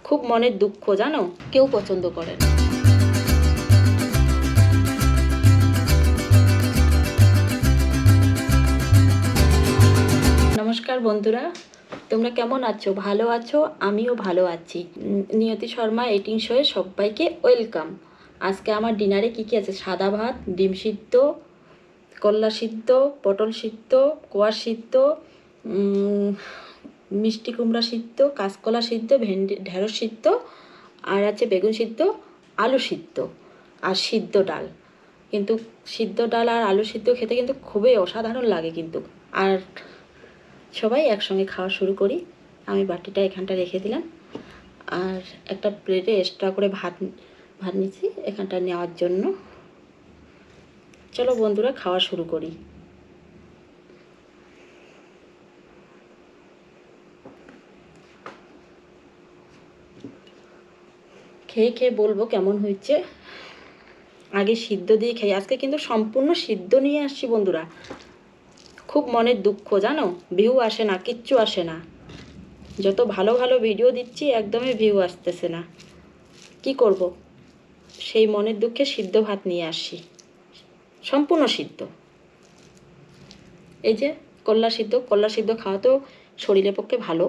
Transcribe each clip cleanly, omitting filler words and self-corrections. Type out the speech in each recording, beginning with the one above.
খুব মনের দুঃখ, জানো, কেউ পছন্দ করে না। নমস্কার বন্ধুরা, তোমরা কেমন আছো? ভালো আছো? আমিও ভালো আছি। নিয়তি শর্মা এটিং শোয়ে সবাইকে ওয়েলকাম। আজকে আমার ডিনারে কী কী আছে? সাদা ভাত, ডিম সিদ্ধ, করলা সিদ্ধ, পটল সিদ্ধ, কোয়াশ সিদ্ধ, মিষ্টি কুমড়া সিদ্ধ, কাঁচকলা সিদ্ধ, ভেন্ডি ঢেঁড়স সিদ্ধ, আর আছে বেগুন সিদ্ধ, আলু সিদ্ধ, আর সিদ্ধ ডাল। কিন্তু সিদ্ধ ডাল আর আলু সিদ্ধ খেতে কিন্তু খুবই অসাধারণ লাগে কিন্তু। আর সবাই একসঙ্গে খাওয়া শুরু করি। আমি বাটিটা এখানটা রেখে দিলাম, আর একটা প্লেটে এক্সট্রা করে ভাত নিচ্ছি এখানটা নেওয়ার জন্য। চলো বন্ধুরা, খাওয়া শুরু করি। খেয়ে খেয়ে বলবো কেমন হয়েছে। আগে সিদ্ধ দিয়ে খাই, আজকে কিন্তু সম্পূর্ণ সিদ্ধ নিয়ে আসছি বন্ধুরা। খুব মনের দুঃখ, জানো, ভিউ আসে না, কিচ্ছু আসে না। যত ভালো ভালো ভিডিও দিচ্ছি একদমই ভিউ আসতেছে না। কি করব, সেই মনের দুঃখে সিদ্ধ ভাত নিয়ে আসছি, সম্পূর্ণ সিদ্ধ। এই যে করলা সিদ্ধ খাওয়া তো শরীরের পক্ষে ভালো,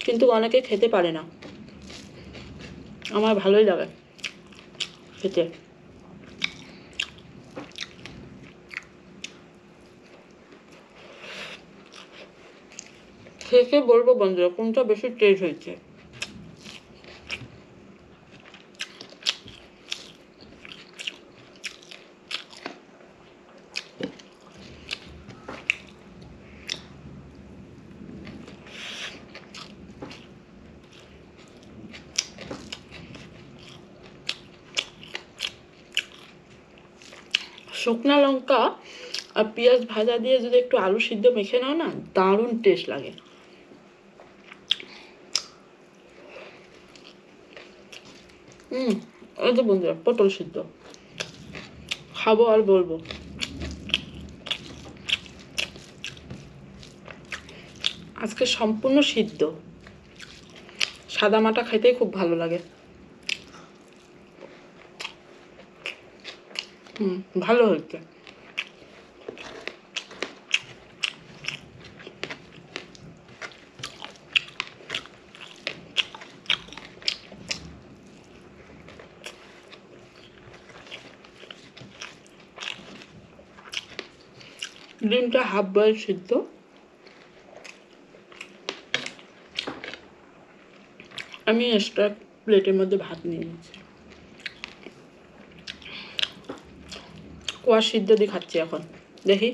কিন্তু অনেকে খেতে পারে না। আমার ভালোই লাগে খেতে। খেয়ে বলবো বন্ধুরা কোনটা বেশি টেস্ট হয়েছে। শুকনো লঙ্কা আর পেঁয়াজ ভাজা দিয়ে যদি একটু আলু সিদ্ধ মেখে নাও না, দারুণ টেস্ট লাগে। এই তো বন্ধুরা পটল সিদ্ধ খাবো আর বলবো। আজকে সম্পূর্ণ সিদ্ধ, সাদা মাটা খেতেই খুব ভালো লাগে। ভালো হচ্ছে। ডিমটা হাফ বয়েল সিদ্ধ। আমি এক্সট্রা প্লেটের মধ্যে ভাত নিয়ে নিচ্ছি। কোয়া সিদ্ধ দিয়ে খাচ্ছি এখন, দেখি।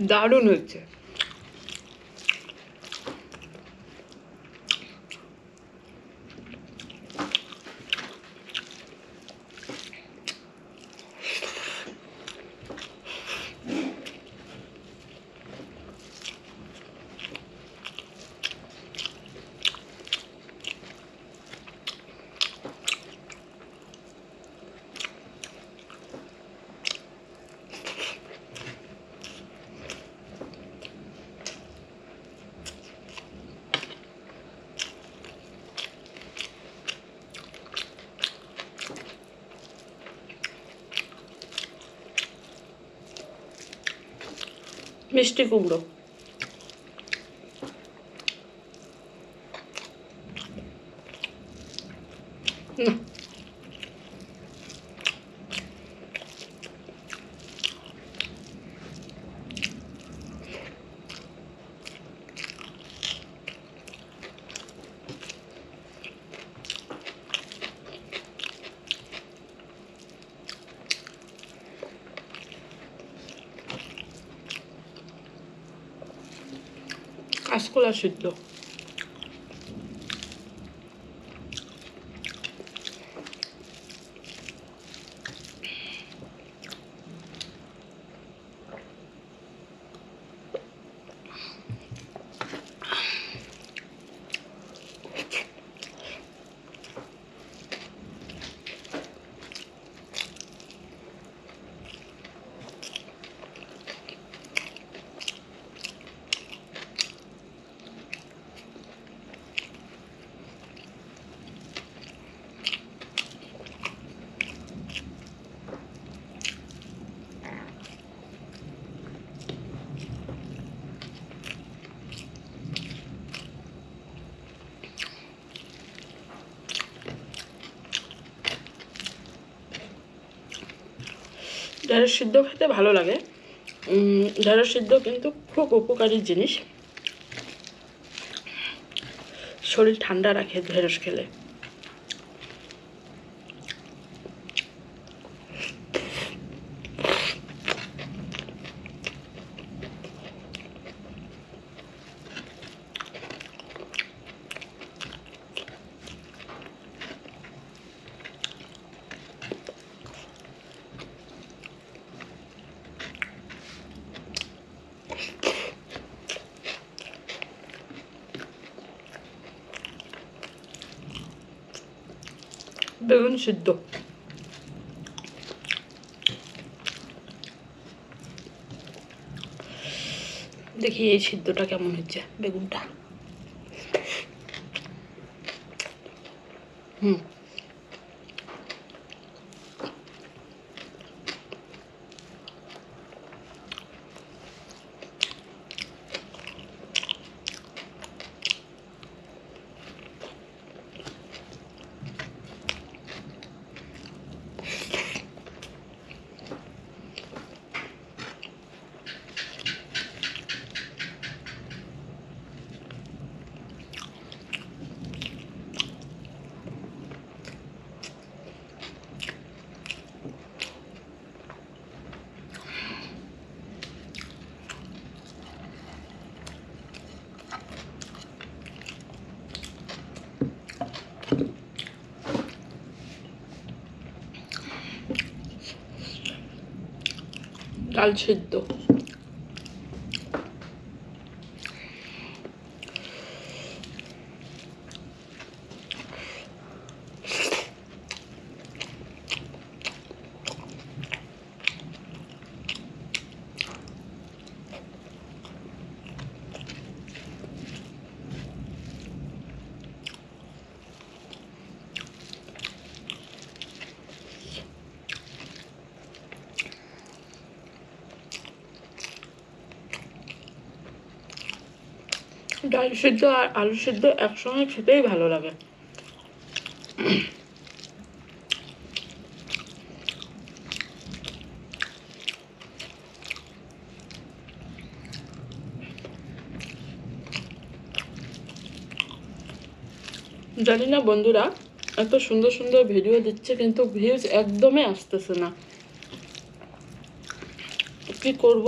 দারুণ হচ্ছে। মিষ্টি কুমড়ো, কাঁচকলা সিদ্ধ। ঢেঁড়স সিদ্ধ খেতে ভালো লাগে। ঢেঁড়স সিদ্ধ কিন্তু খুব উপকারী জিনিস, শরীর ঠান্ডা রাখে ঢেঁড়স খেলে। বেগুন সিদ্ধ, দেখি এই সিদ্ধটা কেমন হচ্ছে বেগুনটা। ডাল সিদ্ধ, ডাল সিদ্ধ আর আলু সিদ্ধ একসঙ্গে খেতেই ভালো লাগে। জানি না বন্ধুরা, এত সুন্দর সুন্দর ভিডিও দিচ্ছে কিন্তু ভিউজ একদমই আসতেছে না, কি করব।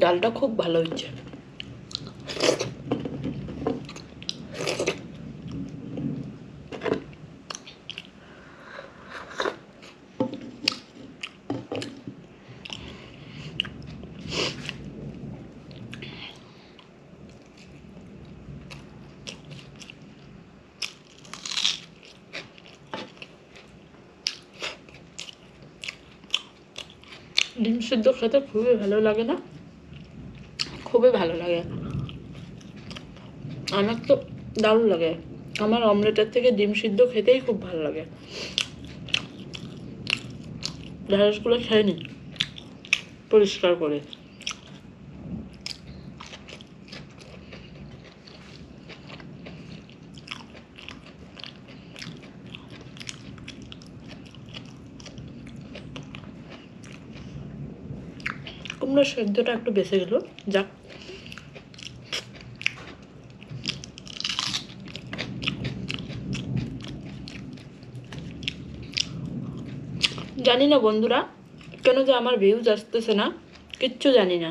ডালটা খুব ভালো হচ্ছে। ডিম সিদ্ধ খেতে খুবই ভালো লাগে না? খুবই ভালো লাগে। আমার তো দারুণ লাগে। আমার অমলেটের থেকে ডিম সিদ্ধ খেতেই খুব ভালো লাগে। ঢ্যাঁড়সগুলো খেয়ে নিই পরিষ্কার করে। কুমড়োর সেদ্ধটা একটু বেঁচে গেল, যাক। জানি না বন্ধুরা কেন যে আমার ভিউজ আসতেছে না, কিচ্ছু জানি না।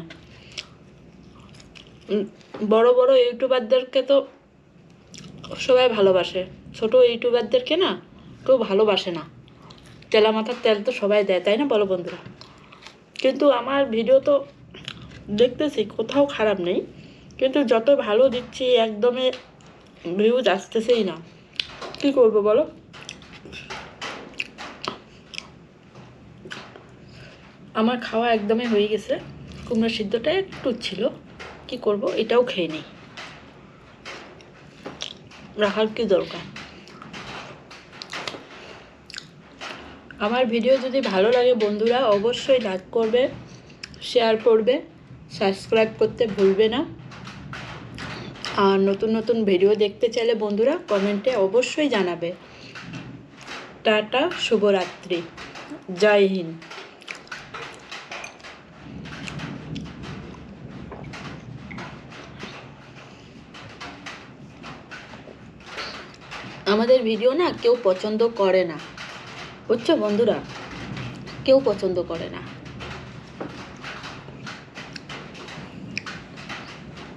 বড় বড় ইউটিউবারদেরকে তো সবাই ভালোবাসে, ছোট ইউটিউবারদেরকে না কেউ ভালোবাসে না। তেলা মাথার তেল তো সবাই দেয়, তাই না বলো বন্ধুরা? কিন্তু আমার ভিডিও তো দেখতেছি কোথাও খারাপ নেই, কিন্তু যত ভালো দিচ্ছি একদমই ভিউজ আসতেছেই না। কি করবো বলো? আমার খাওয়া একদমই হয়ে গেছে। কুমড়া সিদ্ধটা একটু ছিল, কি করব, এটাও খেয়ে নিই, রাখার কি দরকার। আমার ভিডিও যদি ভালো লাগে বন্ধুরা অবশ্যই লাইক করবে, শেয়ার করবে, সাবস্ক্রাইব করতে ভুলবে না। আর নতুন নতুন ভিডিও দেখতে চাইলে বন্ধুরা কমেন্টে অবশ্যই জানাবে। টাটা, শুভরাত্রি, জয় হিন্দ। আমাদের ভিডিও না কেউ পছন্দ করে না, বুঝছো বন্ধুরা? কেউ পছন্দ করে না।